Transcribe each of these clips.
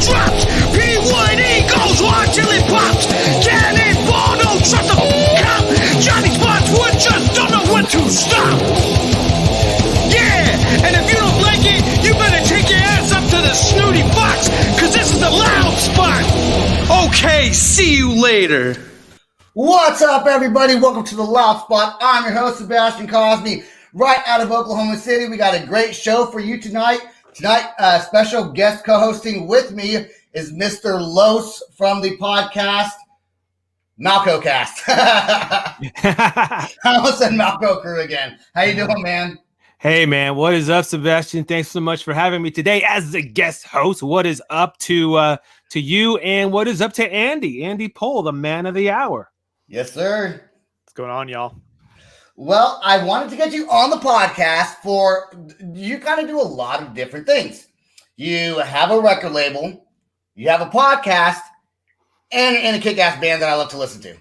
drops. P1E goes hard till it pops. Cannonball, don't trust a cop. Johnny Spotswood just don't know when to stop. Yeah, and if you don't like it, you better take your ass up to the snooty box, cause this is the loud spot. Okay, see you later. What's up, everybody? Welcome to the Loud Spot. I'm your host, Sebastian Cosme, right out of Oklahoma City. We got a great show for you tonight. Special guest co-hosting with me is Mr. Los from the podcast MalcoCast. I almost said Malco Crew again. How you doing, man? Hey, man. What is up, Sebastian? Thanks so much for having me today as the guest host. What is up to you, and what is up to Andy Pohl, the man of the hour? Yes, sir. What's going on, y'all? Well, I wanted to get you on the podcast for you kind of do a lot of different things. You have a record label, you have a podcast, and a kick-ass band that I love to listen to.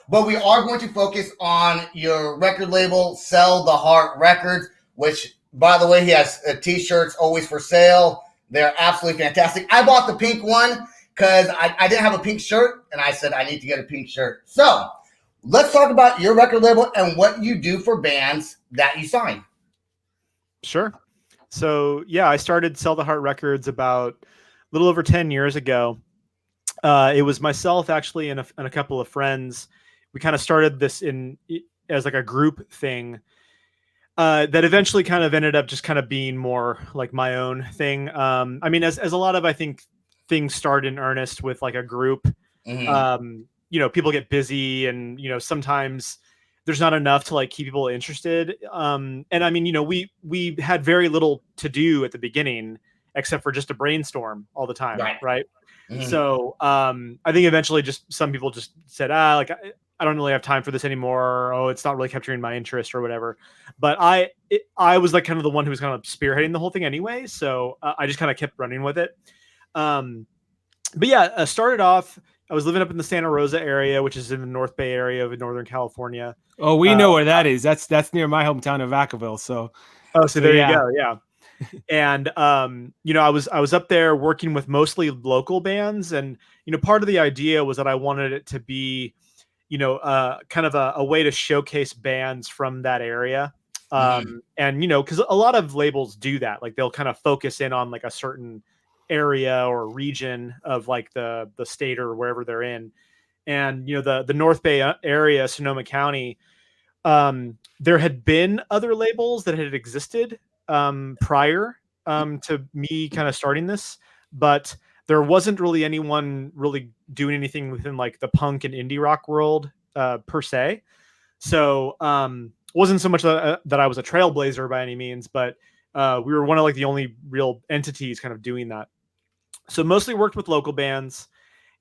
But we are going to focus on your record label, Sell the Heart Records, which, by the way, he has t-shirts always for sale. They're absolutely fantastic. I bought the pink one because I didn't have a pink shirt, and I said I need to get a pink shirt. So let's talk about your record label and what you do for bands that you sign. Sure. So, yeah, I started Sell the Heart Records about a little over 10 years ago. It was myself, actually, and a couple of friends. We kind of started this as like a group thing that eventually kind of ended up just kind of being more like my own thing. I mean, as a lot of, I think, things start in earnest with like a group. Mm-hmm. People get busy, and sometimes there's not enough to like keep people interested. And I mean, we had very little to do at the beginning except for just to brainstorm all the time, right? Mm-hmm. So I think eventually just some people just said, I don't really have time for this anymore. Oh, it's not really capturing my interest or whatever. But I was like kind of the one who was kind of spearheading the whole thing anyway. So I just kind of kept running with it. But yeah, started off, I was living up in the Santa Rosa area, which is in the North Bay area of Northern California. Oh, we know where that is. That's near my hometown of Vacaville. So there you go. Yeah. And, I was up there working with mostly local bands. And, part of the idea was that I wanted it to be, kind of a way to showcase bands from that area. And, because a lot of labels do that. Like they'll kind of focus in on like a certain area or region of like the state or wherever they're in. And, the North Bay area, Sonoma County, there had been other labels that had existed prior to me kind of starting this, but there wasn't really anyone really doing anything within like the punk and indie rock world per se. So wasn't so much that I was a trailblazer by any means, but we were one of like the only real entities kind of doing that. So mostly worked with local bands,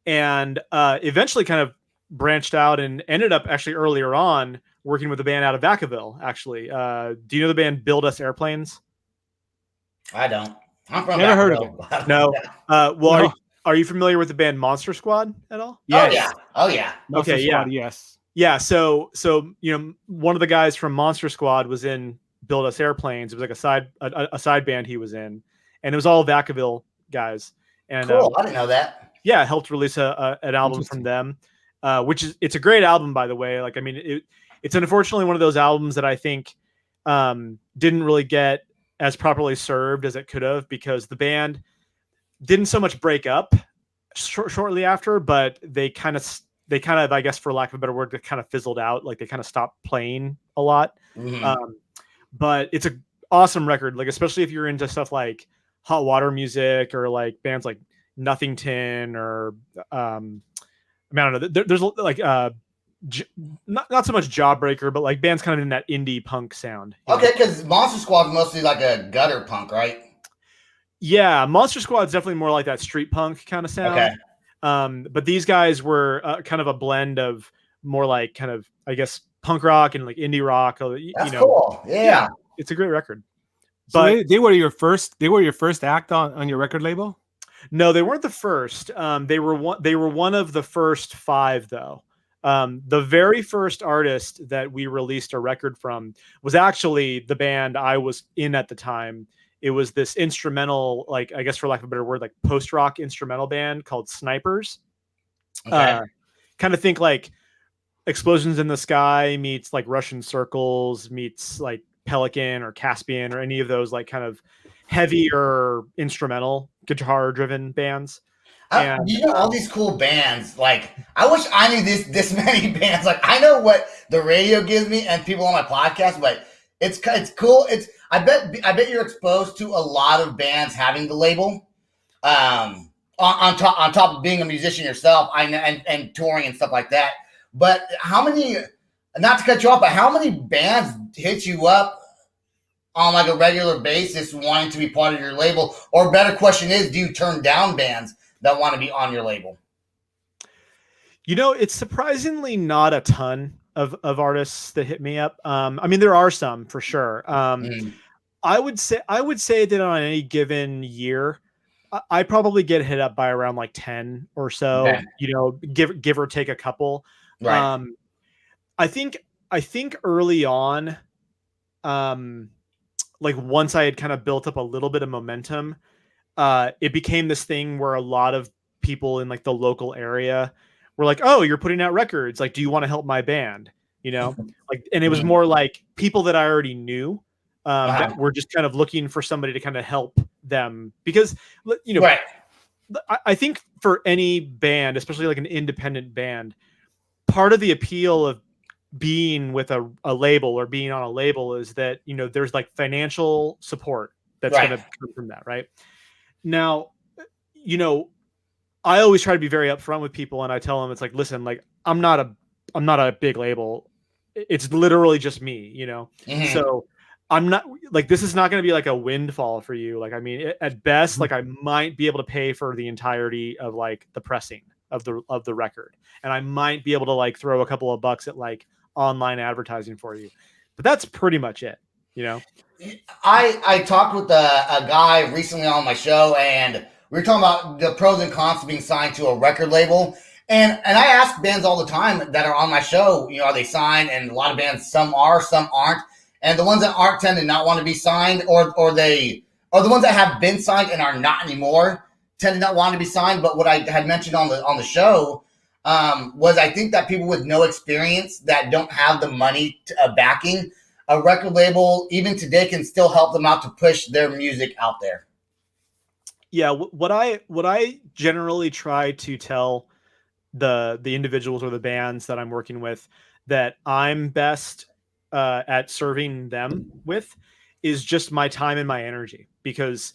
and eventually kind of branched out and ended up actually earlier on working with a band out of Vacaville, actually. Do you know the band Build Us Airplanes? I don't. I'm from Never heard of it. No. Yeah. No. Are you familiar with the band Monster Squad at all? Yes. Oh yeah. Monster Squad, yes. Yeah. So one of the guys from Monster Squad was in Build Us Airplanes. It was like a side band he was in, and it was all Vacaville guys. And cool. I didn't know that. Yeah, helped release an album from them, it's a great album, by the way. Like, I mean, it's unfortunately one of those albums that I think didn't really get as properly served as it could have, because the band didn't so much break up shortly after, but they kind of, I guess, for lack of a better word, kind of fizzled out. Like they kind of stopped playing a lot. Mm-hmm. But it's an awesome record, like especially if you're into stuff like hot water music or like bands like Nothington or I don't know. There's like not so much Jawbreaker, but like bands kind of in that indie punk sound. Okay, because Monster Squad's mostly like a gutter punk, right? Yeah, Monster Squad's definitely more like that street punk kind of sound. Okay. But these guys were kind of a blend of more like kind of, I guess, punk rock and like indie rock. That's cool. Yeah, it's a great record. So but they were your first act on your record label? No, they weren't the first. They were one of the first 5 though. The very first artist that we released a record from was actually the band I was in at the time. It was this instrumental, like, I guess for lack of a better word, like post-rock instrumental band called Snipers. Okay. Kind of think like Explosions in the Sky meets like Russian Circles meets like Pelican or Caspian or any of those like kind of heavier instrumental guitar driven bands. And you know, all these cool bands. Like, I wish I knew this many bands. Like, I know what the radio gives me and people on my podcast, but it's cool. I bet you're exposed to a lot of bands having the label. On top of being a musician yourself, I know, and touring and stuff like that. But how many? Not to cut you off, but how many bands hit you up on like a regular basis wanting to be part of your label? Or better question is, do you turn down bands that want to be on your label? You know, it's surprisingly not a ton of artists that hit me up. I mean, there are some for sure. I would say that on any given year, I probably get hit up by around like 10 or so, Okay. you know, give or take a couple. Right. I think early on, like once I had kind of built up a little bit of momentum, it became this thing where a lot of people in like the local area were like, "Oh, you're putting out records. Like, do you want to help my band?" You know, like, and it was more like people that I already knew that were just kind of looking for somebody to kind of help them because, you know, Right. I think for any band, especially like an independent band, part of the appeal of being with a label or being on a label is that, you know, there's like financial support that's Right. going to come from that. Right now, you know, I always try to be very upfront with people and I tell them, it's like, listen, like, I'm not a big label. It's literally just me, you know? So I'm not like, this is not going to be like a windfall for you. Like, I mean, at best, like I might be able to pay for the entirety of like the pressing of the record. And I might be able to like throw a couple of bucks at like online advertising for you, but that's pretty much it, you know? I talked with a guy recently on my show, and we were talking about the pros and cons of being signed to a record label. And I ask bands all the time that are on my show, you know, are they signed? And a lot of bands, some are, some aren't. And the ones that aren't tend to not want to be signed, or the ones that have been signed and are not anymore tend to not want to be signed. But what I had mentioned on the show was I think that people with no experience that don't have the money backing a record label, even today, can still help them out to push their music out there. Yeah, what I generally try to tell the individuals or the bands that I'm working with that I'm best at serving them with is just my time and my energy, because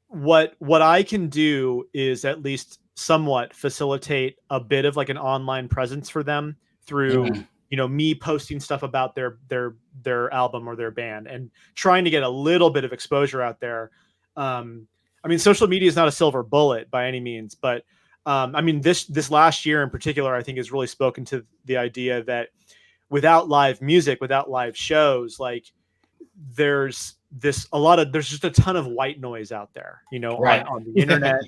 what I can do is at least somewhat facilitate a bit of like an online presence for them through you know, me posting stuff about their album or their band and trying to get a little bit of exposure out there. I mean, social media is not a silver bullet by any means, but I mean, this last year in particular, I think has really spoken to the idea that without live music, without live shows, like there's just a ton of white noise out there, you know, Right. on the internet.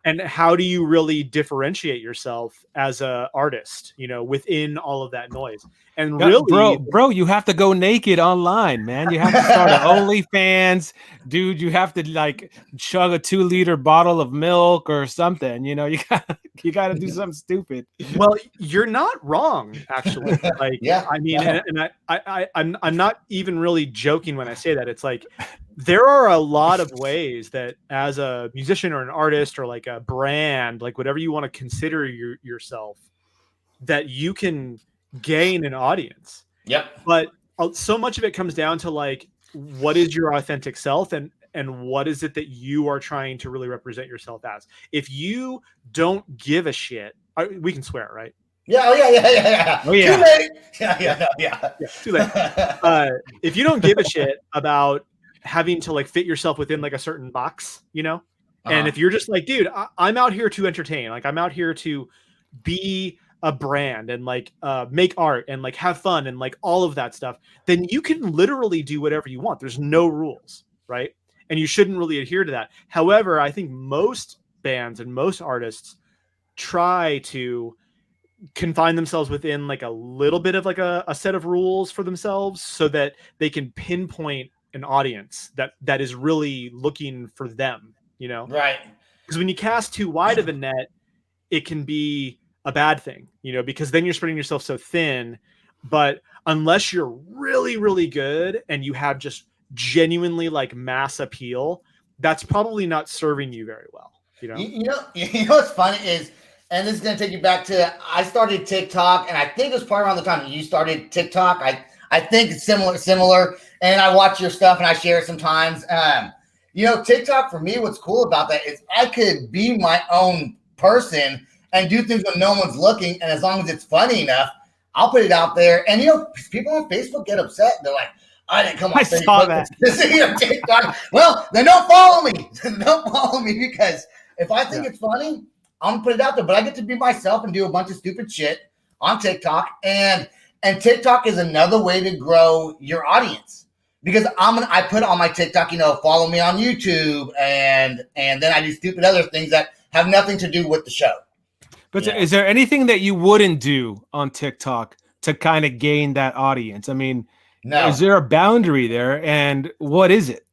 And how do you really differentiate yourself as a artist, you know, within all of that noise? And really, bro, you have to go naked online, man. You have to start an OnlyFans, dude. You have to like chug a 2-liter bottle of milk or something. You know, you got to do something stupid. Well, you're not wrong, actually. Like, Yeah. I mean, and I'm not even really joking when I say that. It's like there are a lot of ways that as a musician or an artist or like a brand, like whatever you want to consider yourself, that you can gain an audience. Yep. But so much of it comes down to like, what is your authentic self and what is it that you are trying to really represent yourself as? If you don't give a shit, we can swear, right? Yeah. Oh yeah. Oh yeah. Too late. Yeah. Too late. If you don't give a shit about having to like fit yourself within like a certain box, you know, and if you're just like, dude, I'm out here to entertain, like I'm out here to be a brand and like make art and like have fun and like all of that stuff, then you can literally do whatever you want. There's no rules, right? And you shouldn't really adhere to that. However, I think most bands and most artists try to confine themselves within like a little bit of like a set of rules for themselves so that they can pinpoint an audience that is really looking for them, you know? Right. Because when you cast too wide of a net, it can be a bad thing, you know, because then you're spreading yourself so thin. But unless you're really, really good and you have just genuinely like mass appeal, that's probably not serving you very well, you know? You know what's funny is, and this is going to take you back to, I started TikTok, and I think it was probably around the time you started TikTok. I think it's similar, and I watch your stuff and I share it sometimes. You know, TikTok for me, what's cool about that is I could be my own person and do things when no one's looking, and as long as it's funny enough, I'll put it out there. And you know, people on Facebook get upset. They're like, I didn't come on Facebook saw that. to see your TikTok. Well, then don't follow me. Don't follow me, because if I think it's funny, I'm gonna put it out there. But I get to be myself and do a bunch of stupid shit on TikTok. And TikTok is another way to grow your audience, because I put on my TikTok, you know, follow me on YouTube, and then I do stupid other things that have nothing to do with the show. But is there anything that you wouldn't do on TikTok to kind of gain that audience? I mean, No. Is there a boundary there, and what is it?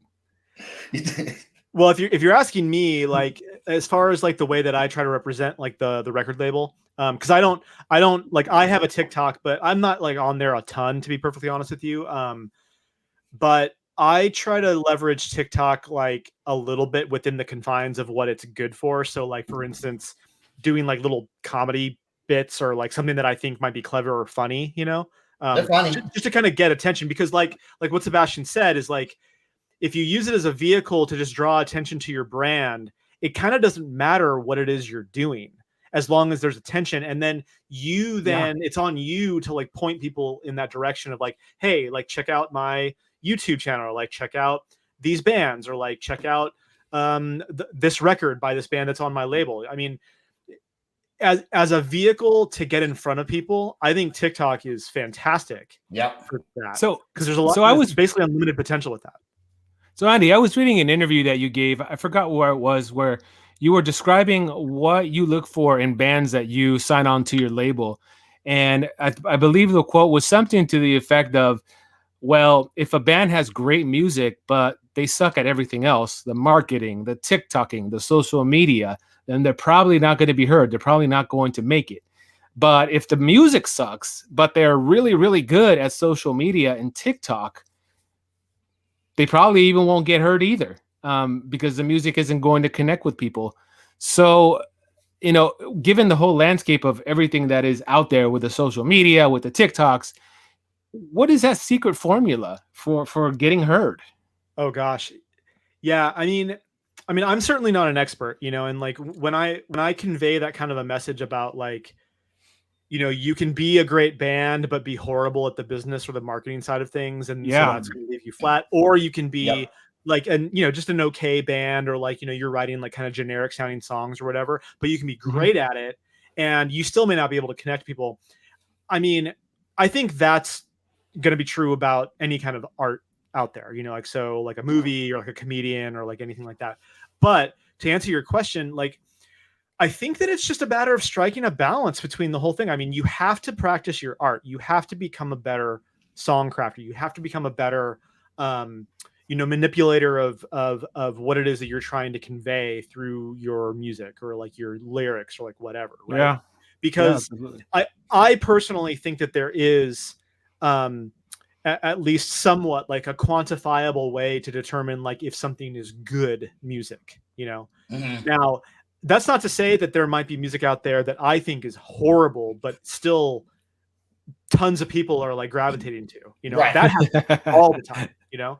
Well, if you're asking me, like, as far as like the way that I try to represent like the record label, because I don't like, I have a TikTok, but I'm not like on there a ton, to be perfectly honest with you. But I try to leverage TikTok like a little bit within the confines of what it's good for. So like, for instance, doing like little comedy bits or like something that I think might be clever or funny, you know, They're funny. just to kind of get attention, because like what Sebastian said is like, if you use it as a vehicle to just draw attention to your brand, it kind of doesn't matter what it is you're doing, as long as there's attention. And then it's on you to like point people in that direction of like, hey, like check out my YouTube channel, or like check out these bands, or like check out this record by this band that's on my label. I mean, as a vehicle to get in front of people, I think TikTok is fantastic. Yep. For that. So because there's a lot. So I was basically unlimited potential with that. So Andy, I was reading an interview that you gave. I forgot where it was, where you were describing what you look for in bands that you sign on to your label, and I believe the quote was something to the effect of, well, if a band has great music, but they suck at everything else, the marketing, the TikToking, the social media, then they're probably not going to be heard. They're probably not going to make it. But if the music sucks, but they're really, really good at social media and TikTok, they probably even won't get heard either, because the music isn't going to connect with people. So, you know, given the whole landscape of everything that is out there with the social media, with the TikToks, what is that secret formula for getting heard? Oh gosh. Yeah. I mean, I'm certainly not an expert, you know, and like when I convey that kind of a message about like, you know, you can be a great band, but be horrible at the business or the marketing side of things. And so that's going to leave you flat. Or you can be like, just an okay band, or like, you know, you're writing like kind of generic sounding songs or whatever, but you can be great at it and you still may not be able to connect people. I mean, I think that's going to be true about any kind of art out there, you know, like, so like a movie or like a comedian or like anything like that. But to answer your question, like, I think that it's just a matter of striking a balance between the whole thing. I mean, you have to practice your art. You have to become a better song crafter. You have to become a better, manipulator of what it is that you're trying to convey through your music or like your lyrics or like whatever. Right? Yeah. Because I personally think that there is, at least somewhat like a quantifiable way to determine like if something is good music, you know. Now, that's not to say that there might be music out there that I think is horrible, but still tons of people are like gravitating to, you know, that happens all the time, you know.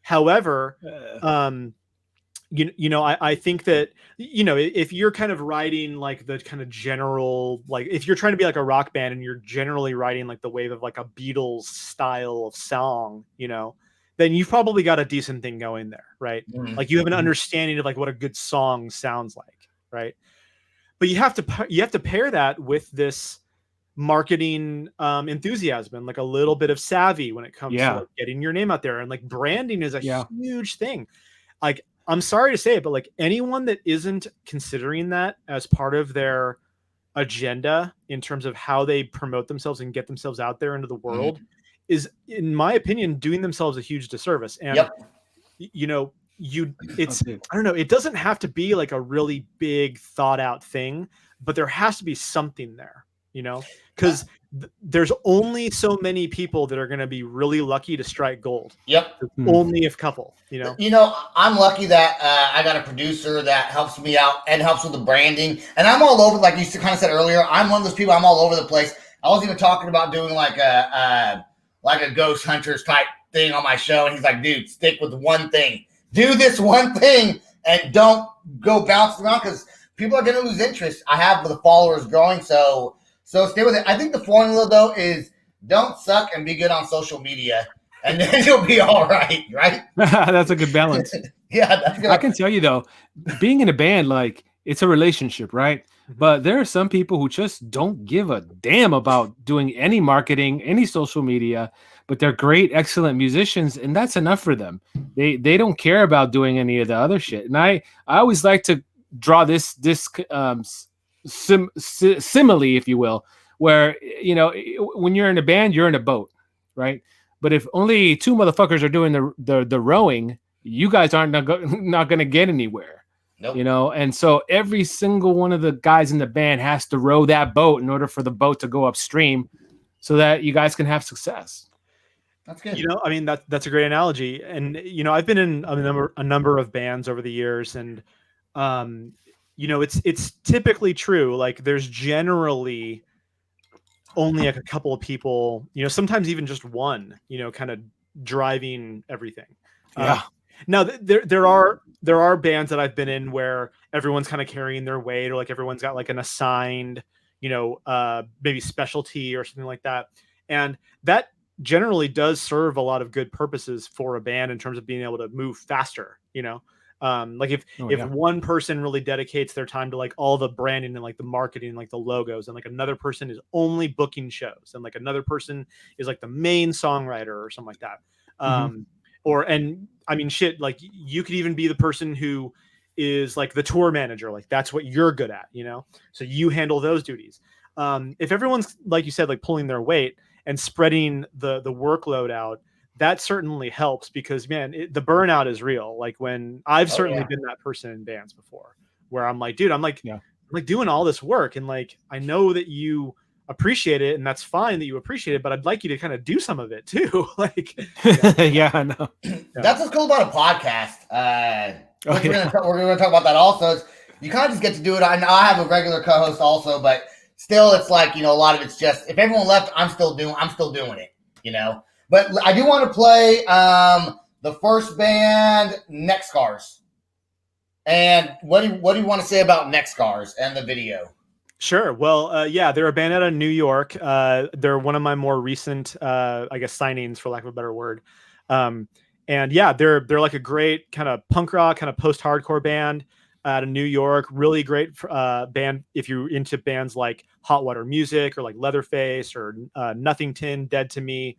However, I think that, you know, if you're kind of writing like the kind of general, like if you're trying to be like a rock band and you're generally writing like the wave of like a Beatles style of song, you know, then you've probably got a decent thing going there, right? Like you have an understanding of like what a good song sounds like, right? But you have to pair that with this marketing enthusiasm and like a little bit of savvy when it comes to like getting your name out there. And like branding is a huge thing. Like, I'm sorry to say it, but like anyone that isn't considering that as part of their agenda in terms of how they promote themselves and get themselves out there into the world is, in my opinion, doing themselves a huge disservice. And you know, it's I don't know, it doesn't have to be like a really big thought out thing, but there has to be something there, you know, because there's only so many people that are going to be really lucky to strike gold. Only a couple, you know. You know, I'm lucky that I got a producer that helps me out and helps with the branding, and I'm all over. Like you kind of said earlier, I'm one of those people. I'm all over the place. I was even talking about doing like a ghost hunters type thing on my show, and he's like, "Dude, stick with one thing. Do this one thing, and don't go bouncing around because people are going to lose interest." I have the followers growing, so stay with it. I think the formula though is don't suck and be good on social media, and then you'll be all right, right? That's a good balance. Yeah, that's good. I can tell you though, being in a band, like it's a relationship, right? But there are some people who just don't give a damn about doing any marketing, any social media, but they're great, excellent musicians, and that's enough for them. They don't care about doing any of the other shit. And I always like to draw this simile, if you will, where, you know, when you're in a band, you're in a boat, right? But if only two motherfuckers are doing the rowing, you guys aren't not going to get anywhere. Nope. You know, and so every single one of the guys in the band has to row that boat in order for the boat to go upstream so that you guys can have success. That's good. You know, I mean, that's a great analogy. And, you know, I've been in a number of bands over the years, and, you know, it's typically true. Like there's generally only like a couple of people, you know, sometimes even just one, you know, kind of driving everything. Yeah. Now there are bands that I've been in where everyone's kind of carrying their weight, or like everyone's got like an assigned, you know, maybe specialty or something like that. And that generally does serve a lot of good purposes for a band in terms of being able to move faster, you know. Like if one person really dedicates their time to like all the branding and like the marketing and like the logos, and like another person is only booking shows, and like another person is like the main songwriter or something like that. And I mean, shit, like you could even be the person who is like the tour manager. Like that's what you're good at, you know? So you handle those duties. If everyone's, like you said, like pulling their weight and spreading the workload out, that certainly helps, because man, the burnout is real. Like when I've certainly been that person in bands before, where I'm like, dude, I'm like doing all this work, and like, I know that you appreciate it, and that's fine that you appreciate it, but I'd like you to kind of do some of it too. Like, yeah, I know. That's what's cool about a podcast. We're going to talk about that also. Is you kind of just get to do it. I have a regular co-host also, but still, it's like, you know, a lot of it's just, if everyone left, I'm still doing it, you know. But I do want to play the first band, Neck Scars. And what do you want to say about Neck Scars and the video? Sure. Well, yeah, they're a band out of New York. They're one of my more recent, I guess, signings, for lack of a better word. And yeah, they're like a great kind of punk rock, kind of post-hardcore band out of New York. Really great band if you're into bands like Hot Water Music or like Leatherface or Nothington, Dead to Me.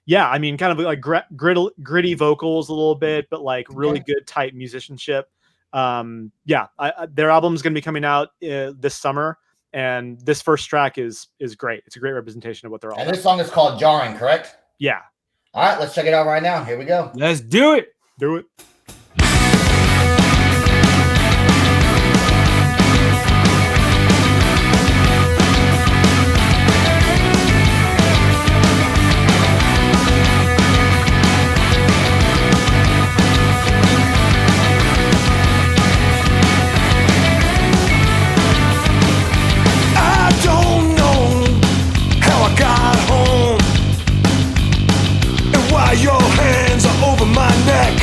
Yeah, I mean, kind of like gritty vocals a little bit, but like really good, tight musicianship. Yeah, their album's going to be coming out this summer, and this first track is great. It's a great representation of what they're all about. And this song is called Jarring, correct? Yeah. All right, let's check it out right now. Here we go. Let's do it. Do it. Your hands are over my neck.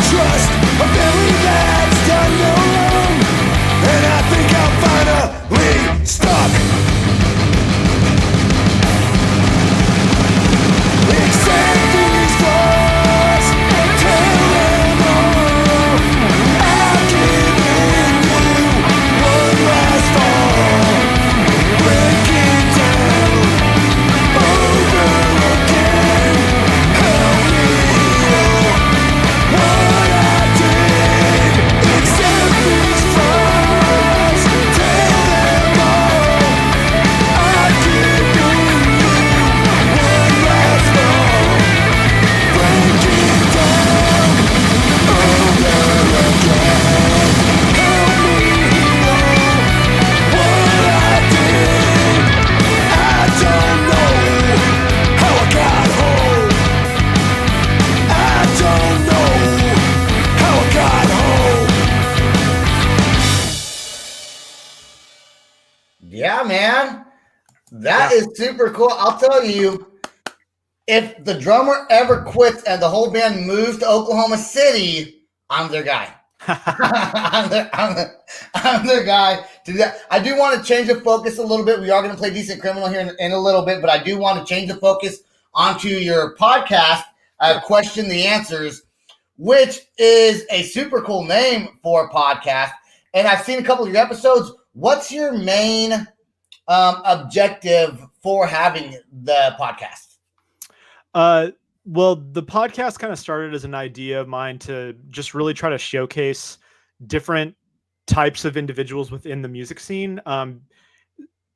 trust a family that's done no wrong, and I think I'm finally stuck. Accept these flaws, tell them all. I've given you one last fall, breaking down over again. Help me heal what I did. Accept these flaws, tell them all. I've given you one last fall, breaking down over again. Help me heal what I did. I don't know how I got home. I don't know how I got home. Yeah, man. That is super cool. I'll tell you, if the drummer ever quits and the whole band moves to Oklahoma City, I'm their guy. I'm their guy to do that. I do want to change the focus a little bit. We are going to play Decent Criminal here in a little bit, but I do want to change the focus onto your podcast, Question the Answers, which is a super cool name for a podcast. And I've seen a couple of your episodes. What's your main objective for having the podcast? Well, the podcast kind of started as an idea of mine to just really try to showcase different types of individuals within the music scene.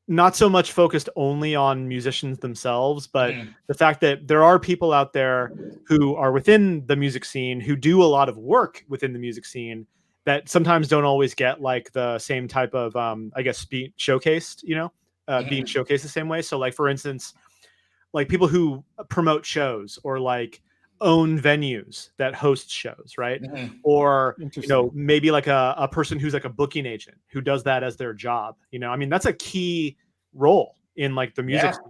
Not so much focused only on musicians themselves, but the fact that there are people out there who are within the music scene who do a lot of work within the music scene that sometimes don't always get like the same type of, I guess, being showcased, being showcased the same way. So like, for instance, like people who promote shows or like own venues that host shows, right? Or, maybe like a person who's like a booking agent who does that as their job. I mean, that's a key role in like the music scene.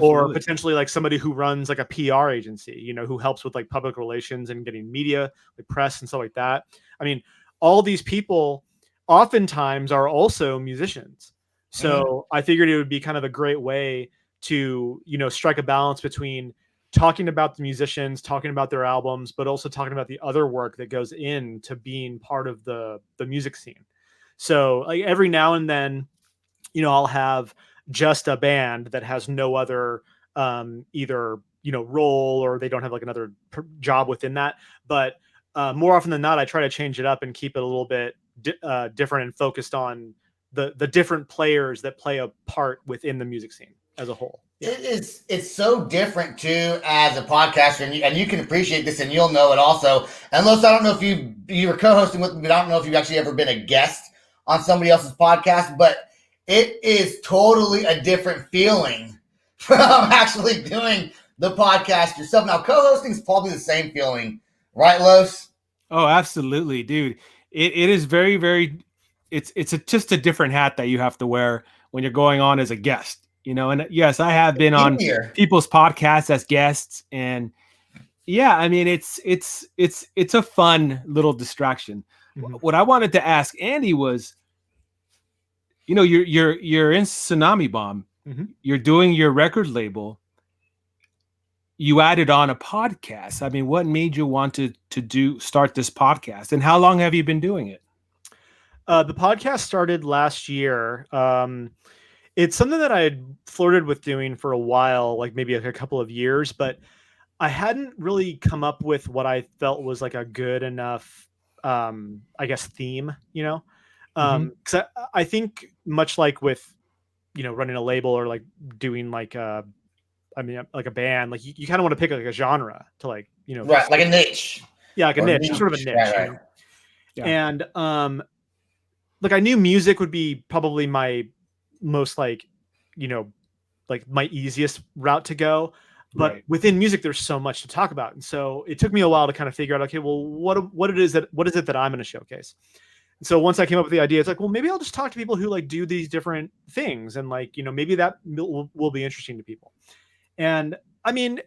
Or potentially like somebody who runs like a PR agency, who helps with like public relations and getting media, like press and stuff like that. I mean, all these people oftentimes are also musicians. So I figured it would be kind of a great way to, strike a balance between talking about the musicians, talking about their albums, but also talking about the other work that goes into being part of the music scene. So like every now and then, I'll have just a band that has no other either, role, or they don't have like another job within that. But more often than not, I try to change it up and keep it a little bit different and focused on the different players that play a part within the music scene as a whole. It's so different too as a podcaster, and you can appreciate this, and you'll know it also. And Los, I don't know if you were co-hosting with me, but I don't know if you've actually ever been a guest on somebody else's podcast, but it is totally a different feeling from actually doing the podcast yourself. Now, co-hosting is probably the same feeling, right, Los? Oh, absolutely, dude. It is very, very. It's just a different hat that you have to wear when you're going on as a guest. And yes, I have been on people's podcasts as guests, and yeah, I mean, it's a fun little distraction. What I wanted to ask Andy was, you're in Tsunami Bomb, you're doing your record label, you added on a podcast. I mean, what made you want to start this podcast, and how long have you been doing it? The podcast started last year. It's something that I had flirted with doing for a while, like maybe like a couple of years, but I hadn't really come up with what I felt was like a good enough, I guess, theme, because I think much like with, running a label or like doing like like a band, like you kind of want to pick like a genre to like, right, like a niche. Yeah, like a niche, sort of a niche. Right. Yeah. And like I knew music would be probably my most like my easiest route to go, but within music there's so much to talk about, and so it took me a while to kind of figure out, okay, well, what is it that I'm going to showcase. And so once I came up with the idea, it's like, well, maybe I'll just talk to people who like do these different things, and like maybe that will be interesting to people. And I mean,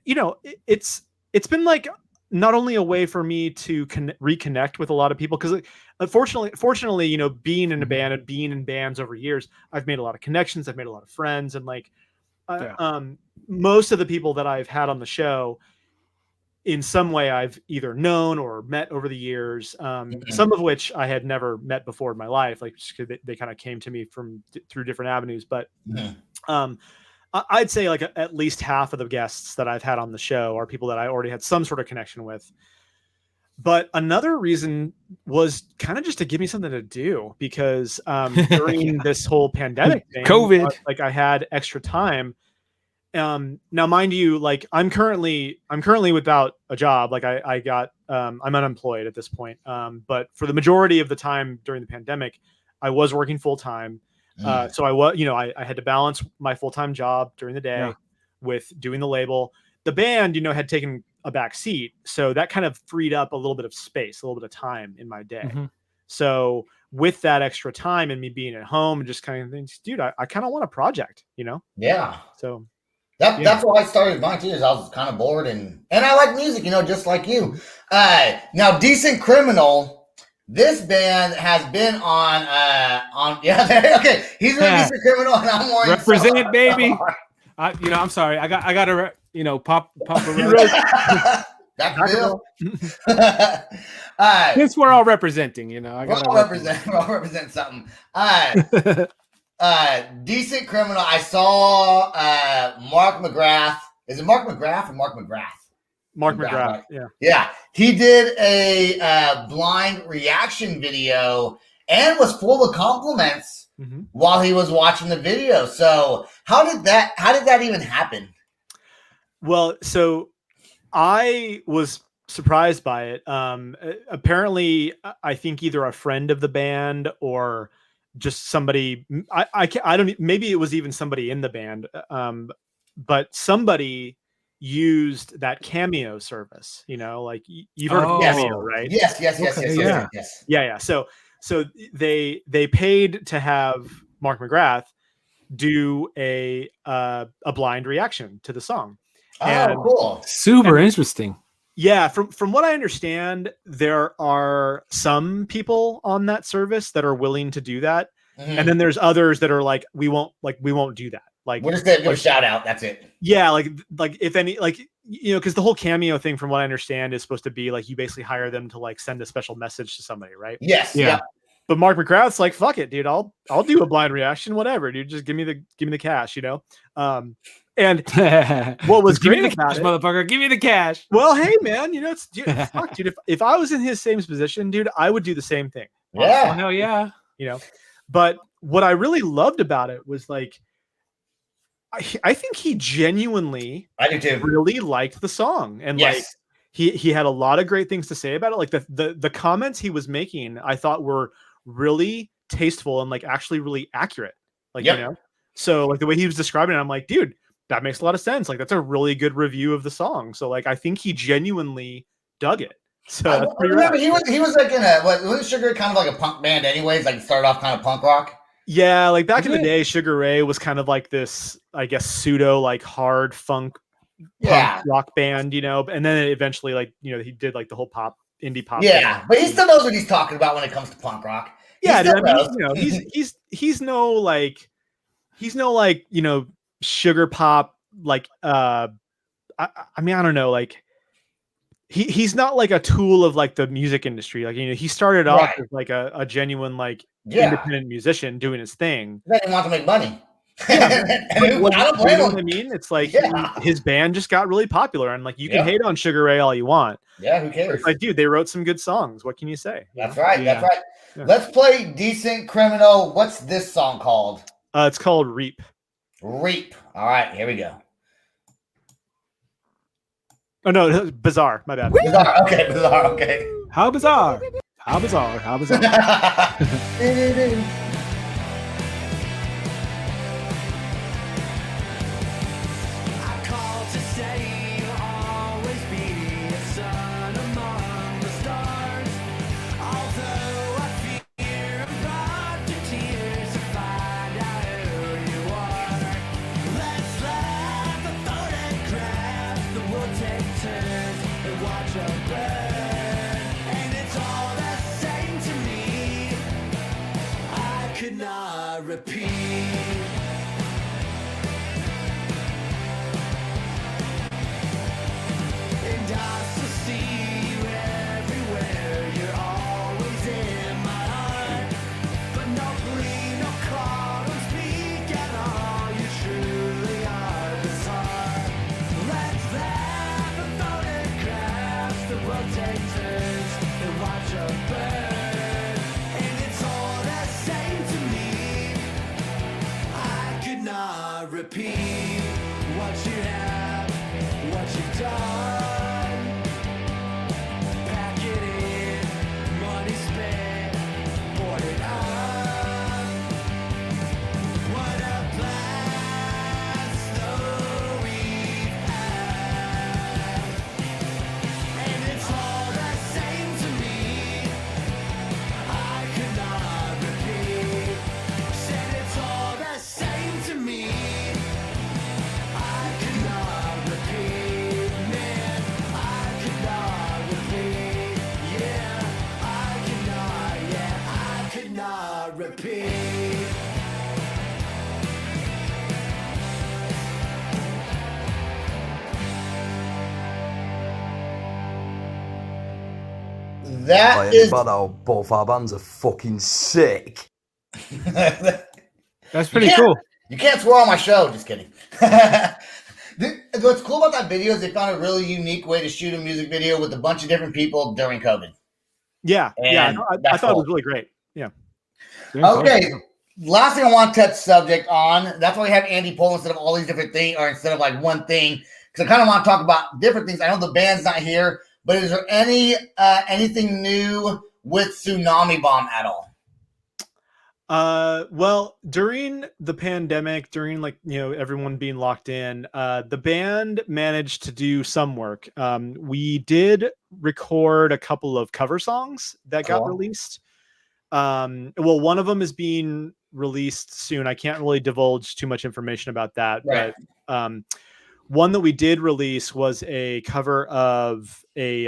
it's been like not only a way for me to reconnect with a lot of people, because fortunately, you know, being in a band and being in bands over years, I've made a lot of connections, I've made a lot of friends, and like most of the people that I've had on the show, in some way I've either known or met over the years, some of which I had never met before in my life, like they kind of came to me through different avenues. But I'd say like at least half of the guests that I've had on the show are people that I already had some sort of connection with. But another reason was kind of just to give me something to do, because during this whole pandemic thing, COVID, like I had extra time. Now, mind you, like I'm currently without a job. Like I got, I'm unemployed at this point. But for the majority of the time during the pandemic, I was working full time. So I was, you know, I had to balance my full-time job during the day with doing the label. The band, you know, had taken a back seat. So that kind of freed up a little bit of space, a little bit of time in my day. So with that extra time and me being at home and just kind of thinking, dude, I kind of want a project, you know? Yeah. So that's why I started mine too, is I was kind of bored and I like music, you know, just like you. Now Decent Criminal, this band has been on okay, he's a Decent Criminal and I'm wearing represent baby. You know, I'm sorry, I gotta you know pop a that's Bill. Since we're all representing, you know, I gotta represent something. Decent Criminal. I saw Mark McGrath. Is it Mark McGrath or Mark McGrath? Mark McGrath. Right? Yeah. Yeah. He did a blind reaction video and was full of compliments while he was watching the video. So how did that even happen? Well, so I was surprised by it. Apparently, I think either a friend of the band or just somebody, I don't, maybe it was even somebody in the band, but somebody used that Cameo service, you know, like you've heard of Cameo, right? Yes. Yeah. So they paid to have Mark McGrath do a blind reaction to the song. Cool. Super interesting. Yeah, from what I understand, there are some people on that service that are willing to do that, and then there's others that are like, we won't do that. Like, we're just gonna give a shout out. That's it. Yeah, like if any, like, you know, because the whole Cameo thing, from what I understand, is supposed to be like you basically hire them to like send a special message to somebody, right? Yes. Yeah. But Mark McGrath's like, fuck it, dude. I'll do a blind reaction, whatever, dude. Just give me the cash, you know. And what was great about it, motherfucker, give me the cash. Well, hey man, you know, fuck, dude. If I was in his same position, dude, I would do the same thing. Yeah, hell yeah. You know, but what I really loved about it was like, I think he genuinely, I do too, really liked the song, and like he had a lot of great things to say about it. Like the comments he was making, I thought were really tasteful and like actually really accurate. Like you know, so like the way he was describing it, I'm like, dude, that makes a lot of sense. Like that's a really good review of the song. So like I think he genuinely dug it. So I remember he was like in wasn't Sugar kind of like a punk band anyways? Like started off kind of punk rock. Yeah, like back in the day, Sugar Ray was kind of like this, I guess, pseudo like hard punk rock band, you know. And then eventually, like, you know, he did like the whole indie pop. Yeah, band. But he still knows what he's talking about when it comes to punk rock. Yeah, dude, I mean, you know, he's no like, you know, sugar pop like I mean, I don't know, like he's not like a tool of like the music industry. Like, you know, he started off as like a genuine like independent musician doing his thing. He didn't want to make money. Yeah, I don't blame him. I mean, it's like his band just got really popular, and like you can hate on Sugar Ray all you want. Yeah, who cares? Like, dude, they wrote some good songs. What can you say? That's right. That's right. Yeah. Let's play Decent Criminal. What's this song called? It's called Reap. Reap. All right, here we go. Oh no, Bizarre. My bad. Bizarre. Okay, Bizarre. Okay. How bizarre. How bizarre. How bizarre. repeat. And I still see you everywhere. You're always in my heart. But no plea, no call, don't speak at all. You truly are this heart. Let's laugh and photographs. The world takes turns and watch us burn. And it's all the same to me. I could not repeat what you have, what you've done. Pack it in, money spent, board it up. What a blast though we've had. And it's all the same to me. I could not repeat. Said it's all the same to me. I could not repeat, man. I could not repeat, yeah. I could not repeat. That is. Both our bands are fucking sick. That's pretty can't- cool. You can't swear on my show. Just kidding. What's cool about that video is they found a really unique way to shoot a music video with a bunch of different people during COVID. Yeah, And I that's thought it cool. was really great. Yeah. Okay, last thing I want to touch subject on. That's why we have Andy Pohl instead of all these different things, or instead of like one thing, because I kind of want to talk about different things. I know the band's not here, but is there anything new with Tsunami Bomb at all? Well, during the pandemic, during like, everyone being locked in, the band managed to do some work. We did record a couple of cover songs that got Cool. released. Well, one of them is being released soon. I can't really divulge too much information about that, Right. but one that we did release was a cover of a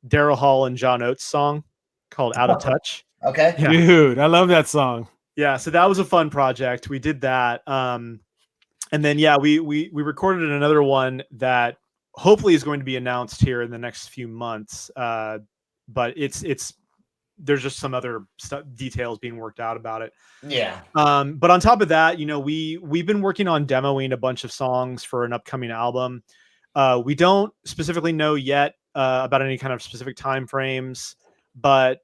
Daryl Hall and John Oates song called "Out of Touch." Okay. Yeah. Dude, I love that song. Yeah, so that was a fun project. We did that, and then we recorded another one that hopefully is going to be announced here in the next few months. But it's there's just some other details being worked out about it. Yeah. But on top of that, we've been working on demoing a bunch of songs for an upcoming album. We don't specifically know yet about any kind of specific time frames, but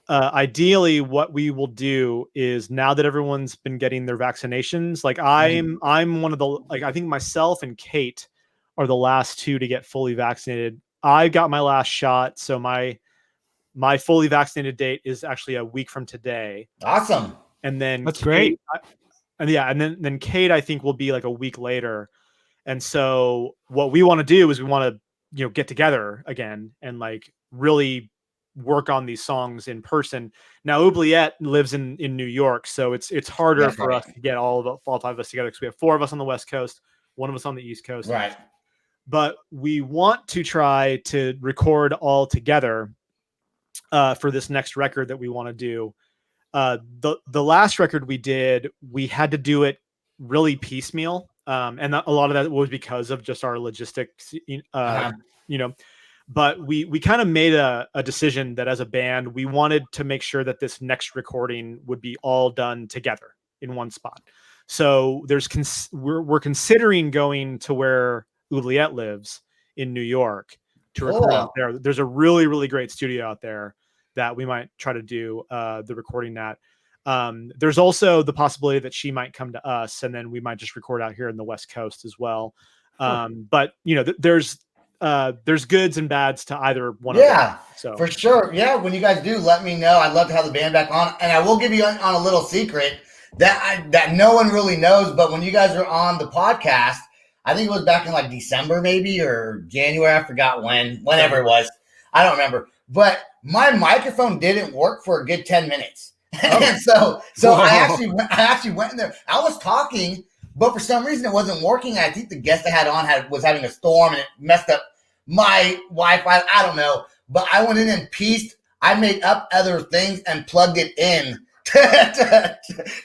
ideally what we will do is, now that everyone's been getting their vaccinations, like I'm one of the, like, I think myself and Kate are the last two to get fully vaccinated. I got my last shot, so my fully vaccinated date is actually a week from today. Awesome. And then That's great. And then Kate, I think, will be like a week later. And so what we want to do is we want to, get together again and like really work on these songs in person. Now, Oubliette lives in New York, so it's harder That's for right. us to get all five of us together, because we have four of us on the West Coast, one of us on the East Coast. Right. But we want to try to record all together for this next record that we want to do. The last record we did, we had to do it really piecemeal, and a lot of that was because of just our logistics, but we kind of made a decision that as a band, we wanted to make sure that this next recording would be all done together in one spot. So we're considering going to where Oubliette lives in New York to record out there. There's a really, really great studio out there that we might try to do the recording at. There's also the possibility that she might come to us, and then we might just record out here in the West Coast as well. But there's goods and bads to either one of them. So for sure. Yeah, when you guys do, let me know. I'd love to have the band back on. And I will give you on a little secret that no one really knows, but when you guys were on the podcast, I think it was back in like December maybe, or January, I forgot whenever it was. I don't remember. But my microphone didn't work for a good 10 minutes. And so I actually went in there. I was talking, but for some reason it wasn't working. I think the guest I had on was having a storm, and it messed up my Wi-Fi. I don't know. But I went in and pieced. I made up other things and plugged it in to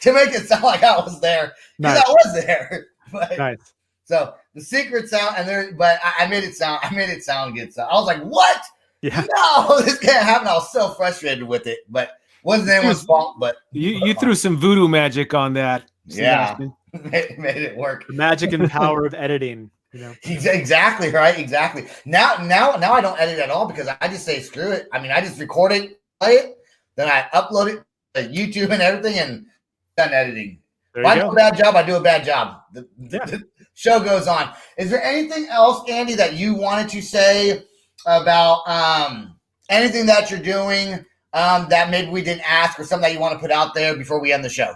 make it sound like I was there. Because Nice. I was there. But, Nice. So the secret sound, but I made it sound good. So I was like, what? Yeah. No, this can't happen. I was so frustrated with it, but wasn't anyone's fault. But You threw some voodoo magic on that. yeah, Sebastian. made it work. The magic and power of editing. Exactly right. Exactly. Now I don't edit at all because I just say screw it. I mean, I just record it, play it, then I upload it to YouTube and everything, and done editing. There If I you do go. a bad job, I do a bad job. The show goes on. Is there anything else, Andy, that you wanted to say about anything that you're doing that maybe we didn't ask, or something that you want to put out there before we end the show?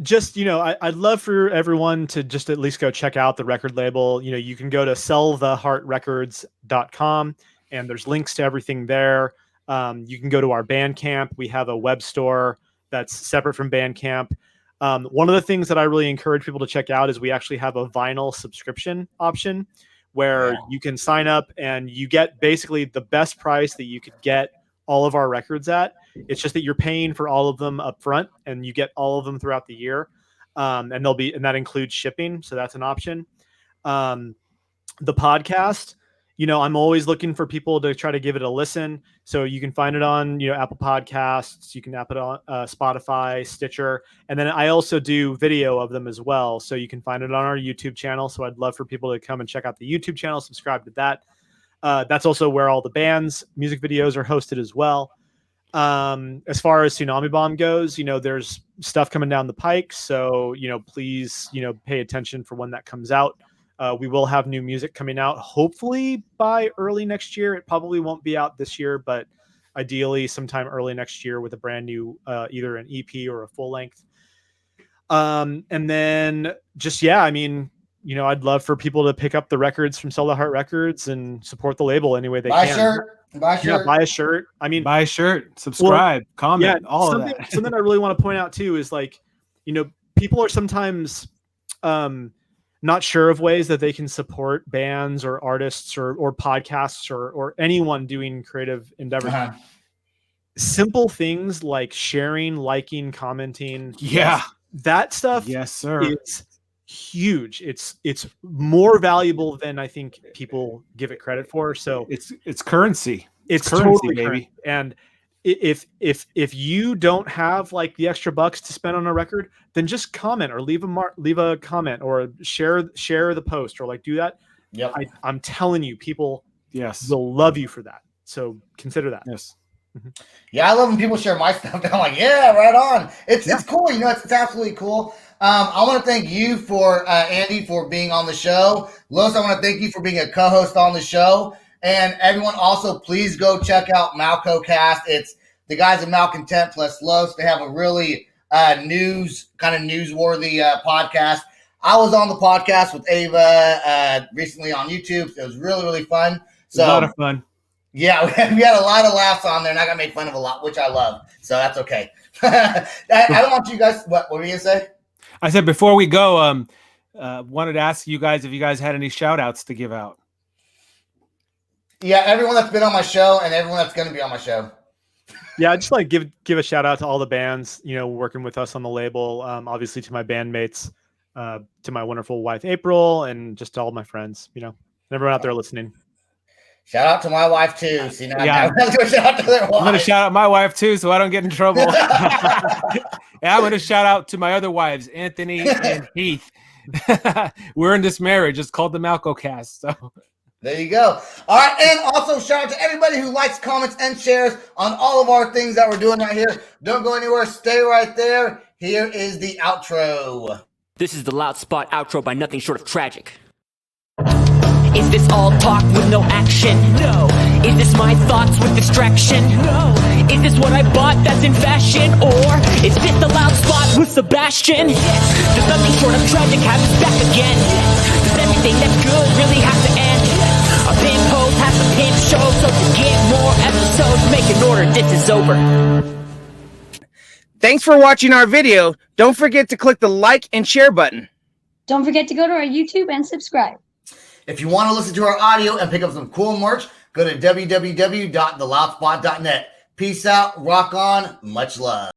Just, I'd love for everyone to just at least go check out the record label. You can go to selltheheartrecords.com and there's links to everything there. You can go to our Bandcamp. We have a web store that's separate from Bandcamp. One of the things that I really encourage people to check out is we actually have a vinyl subscription option where you can sign up and you get basically the best price that you could get all of our records at. It's just that you're paying for all of them up front and you get all of them throughout the year. And that includes shipping. So that's an option. The podcast, I'm always looking for people to try to give it a listen. So you can find it on, Apple Podcasts, you can app it on Spotify, Stitcher. And then I also do video of them as well. So you can find it on our YouTube channel. So I'd love for people to come and check out the YouTube channel, subscribe to that. That's also where all the band's music videos are hosted as well. As far as Tsunami Bomb goes, there's stuff coming down the pike. So, please, pay attention for when that comes out. We will have new music coming out, hopefully by early next year. It probably won't be out this year, but ideally sometime early next year with a brand new, either an EP or a full length. And then just, I'd love for people to pick up the records from Sell the Heart Records and support the label any way they can. Buy a shirt. Yeah, buy a shirt. Buy a shirt, subscribe, comment, all of that. Something I really want to point out too is people are sometimes not sure of ways that they can support bands or artists or podcasts or anyone doing creative endeavors. Simple things like sharing, liking, commenting. Yeah. That stuff Yes, sir. is huge. It's more valuable than I think people give it credit for. So it's currency. It's currency, totally baby. current. And if you don't have like the extra bucks to spend on a record, then just comment or leave a comment or share the post or do that. Yep. I'm telling you, people Yes. will love you for that. So consider that. Yes. Yeah, I love when people share my stuff. I'm like, yeah, right on. It's cool. It's absolutely cool. I want to thank you for Andy for being on the show. Los, I want to thank you for being a co-host on the show. And everyone also, please go check out MalcoCast. It's the guys at Malcontent plus Los. They have a really newsworthy podcast. I was on the podcast with Ava recently on YouTube. It was really, really fun. So, a lot of fun. Yeah, we had a lot of laughs on there, and I got made fun of a lot, which I love. So that's okay. I don't want you guys. What were you gonna say? I said before we go, wanted to ask you guys if you guys had any shout outs to give out. Yeah, everyone that's been on my show and everyone that's going to be on my show. Yeah, I just give a shout out to all the bands, working with us on the label. Obviously to my bandmates, to my wonderful wife, April, and just to all my friends, everyone out there listening. Shout out to my wife too. See, now Yeah. I'm going to shout out to their wife. I'm going to shout out my wife too, so I don't get in trouble. And I'm going to shout out to my other wives, Anthony and Heath. We're in this marriage. It's called the MalcoCast. So there you go. All right, and also shout out to everybody who likes, comments, and shares on all of our things that we're doing right here. Don't go anywhere. Stay right there. Here is the outro. This is the Loud Spot outro by Nothing Short of Tragic. Is this all talk with no action? No. Is this my thoughts with distraction? No. Is this what I bought that's in fashion? Or is this the Loud Spot with Sebastian? Yes. Does Nothing Short of Tragic have its back again? Yes. Does everything that's good really have to end? Yes. Our pin post has to pin show, so to get more episodes, make an order, this is over. Thanks for watching our video. Don't forget to click the like and share button. Don't forget to go to our YouTube and subscribe. If you want to listen to our audio and pick up some cool merch, go to www.theloudspot.net. Peace out. Rock on. Much love.